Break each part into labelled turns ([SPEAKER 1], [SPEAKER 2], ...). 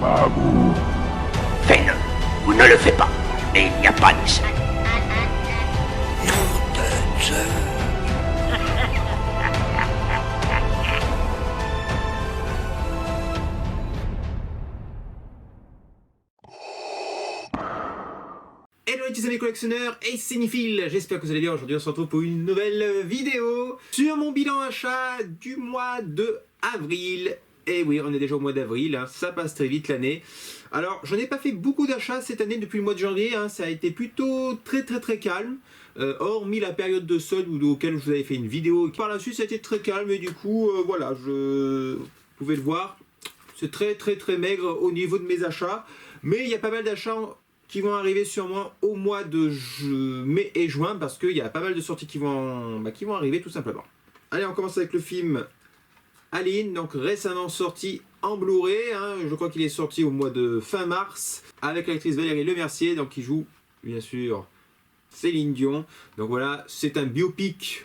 [SPEAKER 1] Pas vous.
[SPEAKER 2] Fais-le ou ne le fais pas. Et il n'y a pas d'essai.
[SPEAKER 3] Nom de Dieu.
[SPEAKER 4] Hello les petits amis collectionneurs et cinéphiles, j'espère que vous allez bien. Aujourd'hui on se retrouve pour une nouvelle vidéo sur mon bilan achat du mois de avril. Et oui, on est déjà au mois d'avril, hein, ça passe très vite l'année. Alors je n'ai pas fait beaucoup d'achats cette année depuis le mois de janvier, hein, ça a été plutôt très calme. Hormis la période de solde auquel je vous avais fait une vidéo. Par la suite ça a été très calme et du coup voilà, vous pouvez le voir, c'est très maigre au niveau de mes achats. Mais il y a pas mal d'achats qui vont arriver sur moi au mois de mai et juin parce qu'il y a pas mal de sorties qui vont arriver tout simplement. Allez, on commence avec le film Alien, donc récemment sorti en Blu-ray, hein, je crois qu'il est sorti au mois de fin mars, avec l'actrice Valérie Lemercier, donc qui joue bien sûr Céline Dion. Donc voilà, c'est un biopic.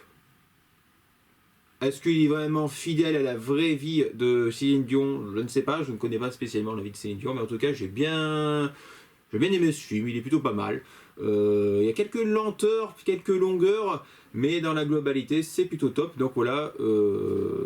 [SPEAKER 4] Est-ce qu'il est vraiment fidèle à la vraie vie de Céline Dion? Je ne sais pas, je ne connais pas spécialement la vie de Céline Dion, mais en tout cas j'ai bien aimé ce film, il est plutôt pas mal. Il y a quelques lenteurs, quelques longueurs, mais dans la globalité c'est plutôt top. Donc voilà,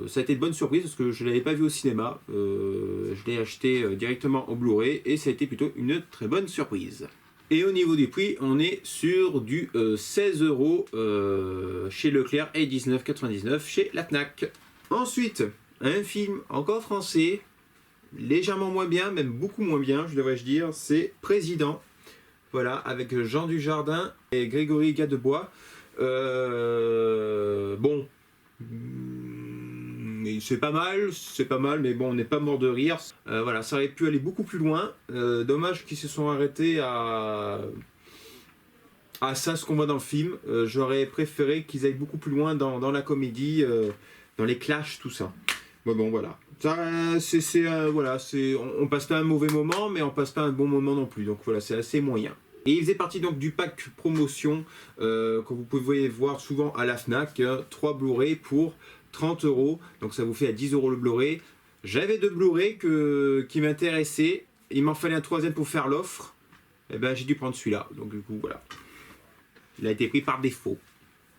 [SPEAKER 4] ça a été de bonne surprise parce que je ne l'avais pas vu au cinéma. Je l'ai acheté directement en Blu-ray et ça a été plutôt une très bonne surprise. Et au niveau des prix, on est sur du 16 € chez Leclerc et 19,99 chez la Fnac. Ensuite, un film encore français, légèrement moins bien, même beaucoup moins bien, je devrais dire, c'est Président. Voilà, avec Jean Dujardin et Grégory Gadebois. Bon, c'est pas mal, mais bon, on n'est pas mort de rire. Voilà, ça aurait pu aller beaucoup plus loin. Dommage qu'ils se sont arrêtés à ça, ce qu'on voit dans le film. J'aurais préféré qu'ils aillent beaucoup plus loin dans la comédie, dans les clashs, tout ça. Bon, voilà. Ça, voilà, on passe pas un mauvais moment, mais on passe pas un bon moment non plus. Donc voilà, c'est assez moyen. Et il faisait partie donc du pack promotion que vous pouvez voir souvent à la Fnac, 3 Blu-ray pour 30 €. Donc ça vous fait à 10 € le Blu-ray. J'avais 2 Blu-ray qui m'intéressaient. Il m'en fallait un troisième pour faire l'offre. Et ben j'ai dû prendre celui-là. Donc du coup voilà. Il a été pris par défaut.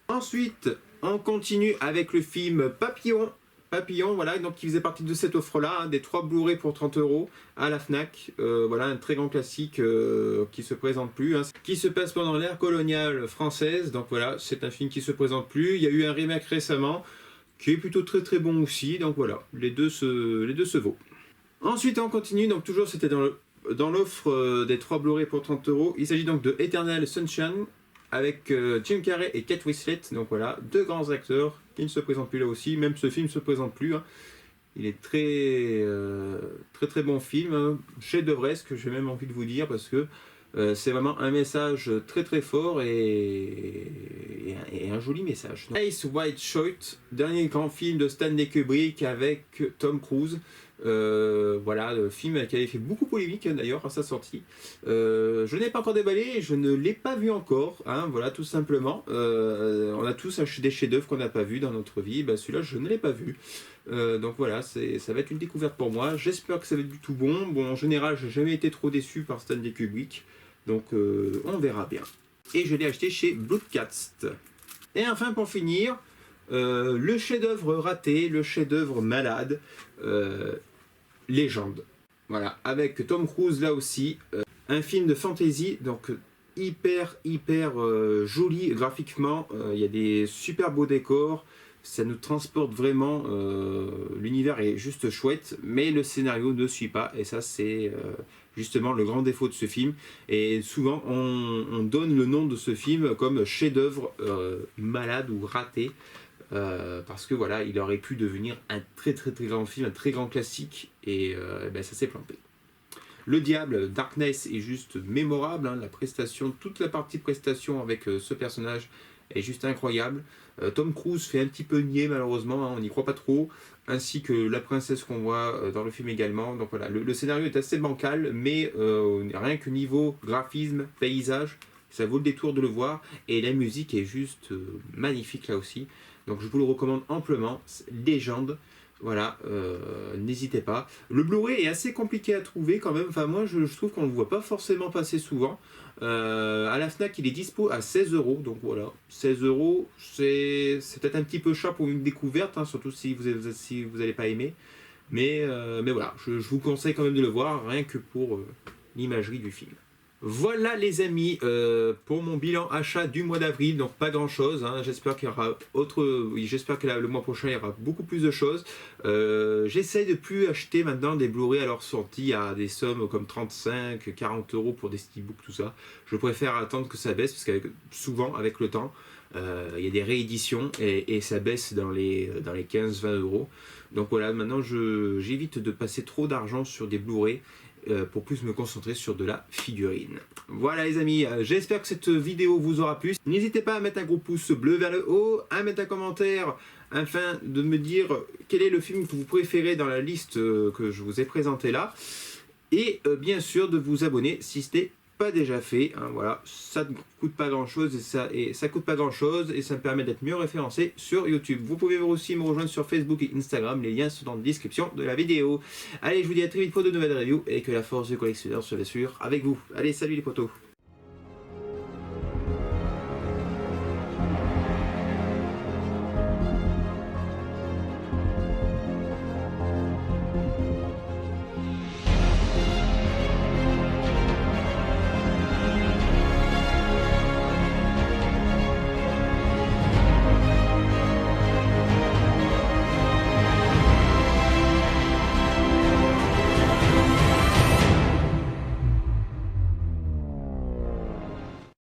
[SPEAKER 4] Ensuite, on continue avec le film Papillon, voilà, donc qui faisait partie de cette offre-là, hein, des 3 Blu-ray pour 30 € à la Fnac. Voilà, un très grand classique qui se présente plus, hein, qui se passe pendant l'ère coloniale française. Donc voilà, c'est un film qui se présente plus. Il y a eu un remake récemment qui est plutôt très bon aussi. Donc voilà, les deux se vaut. Ensuite, on continue. Donc toujours, c'était dans l'offre des 3 Blu-ray pour 30 €. Il s'agit donc de Eternal Sunshine avec Jim Carrey et Kate Winslet. Donc voilà, 2 grands acteurs qui ne se présentent plus là aussi. Même ce film ne se présente plus, hein. Il est très bon film, hein. Chef-d'œuvresque, j'ai même envie de vous dire, parce que c'est vraiment un message très fort et un joli message. Ice White Shot, dernier grand film de Stanley Kubrick avec Tom Cruise. Voilà, le film qui avait fait beaucoup polémique d'ailleurs à sa sortie. Je n'ai pas encore déballé, je ne l'ai pas vu encore, hein, voilà, tout simplement. On a tous des chefs-d'œuvre qu'on n'a pas vu dans notre vie. Ben, celui-là je ne l'ai pas vu, donc voilà, ça va être une découverte pour moi. J'espère que ça va être du tout bon. Bon, en général j'ai jamais été trop déçu par Stanley Kubrick, donc on verra bien. Et je l'ai acheté chez Bloodcast. Et enfin, pour finir, le chef-d'œuvre raté, le chef-d'œuvre malade, Légende. Voilà, avec Tom Cruise là aussi, un film de fantasy, donc hyper joli graphiquement. Il y a des super beaux décors, ça nous transporte vraiment, l'univers est juste chouette, mais le scénario ne suit pas, et ça c'est justement le grand défaut de ce film. Et souvent on donne le nom de ce film comme chef-d'œuvre malade ou raté. Parce que voilà, il aurait pu devenir un très grand film, un très grand classique, et ben, ça s'est planté. Le Diable, Darkness, est juste mémorable, hein, la prestation, toute la partie prestation avec ce personnage est juste incroyable. Tom Cruise fait un petit peu niais malheureusement, hein, on n'y croit pas trop, ainsi que la princesse qu'on voit dans le film également. Donc voilà, le scénario est assez bancal, mais rien que niveau graphisme, paysage, ça vaut le détour de le voir, et la musique est juste magnifique là aussi. Donc je vous le recommande amplement, Légende. Voilà, n'hésitez pas. Le Blu-ray est assez compliqué à trouver quand même. Enfin, moi, je trouve qu'on ne le voit pas forcément passer souvent. À la Fnac, il est dispo à 16 euros. Donc voilà, 16 euros, c'est peut-être un petit peu cher pour une découverte, hein, surtout si vous n'allez pas aimer. Mais voilà, je vous conseille quand même de le voir, rien que pour l'imagerie du film. Voilà les amis, pour mon bilan achat du mois d'avril, donc pas grand chose, hein. J'espère qu'il y aura oui, j'espère que le mois prochain il y aura beaucoup plus de choses. J'essaye de plus acheter maintenant des Blu-ray à leur sortie à des sommes comme 35, 40 euros pour des steelbooks, tout ça. Je préfère attendre que ça baisse, parce que souvent avec le temps, il y a des rééditions et ça baisse dans les 15-20 euros. Donc voilà, maintenant j'évite de passer trop d'argent sur des Blu-ray pour plus me concentrer sur de la figurine. Voilà les amis, j'espère que cette vidéo vous aura plu. N'hésitez pas à mettre un gros pouce bleu vers le haut, à mettre un commentaire afin de me dire quel est le film que vous préférez dans la liste que je vous ai présentée là. Et bien sûr de vous abonner si ce n'est pas déjà fait, hein, voilà, ça ne coûte pas grand chose et ça coûte pas grand chose et ça me permet d'être mieux référencé sur YouTube. Vous pouvez aussi me rejoindre sur Facebook et Instagram, les liens sont dans la description de la vidéo. Allez, je vous dis à très vite pour de nouvelles reviews et que la force du collectionneur soit bien sûr avec vous. Allez, salut les potos.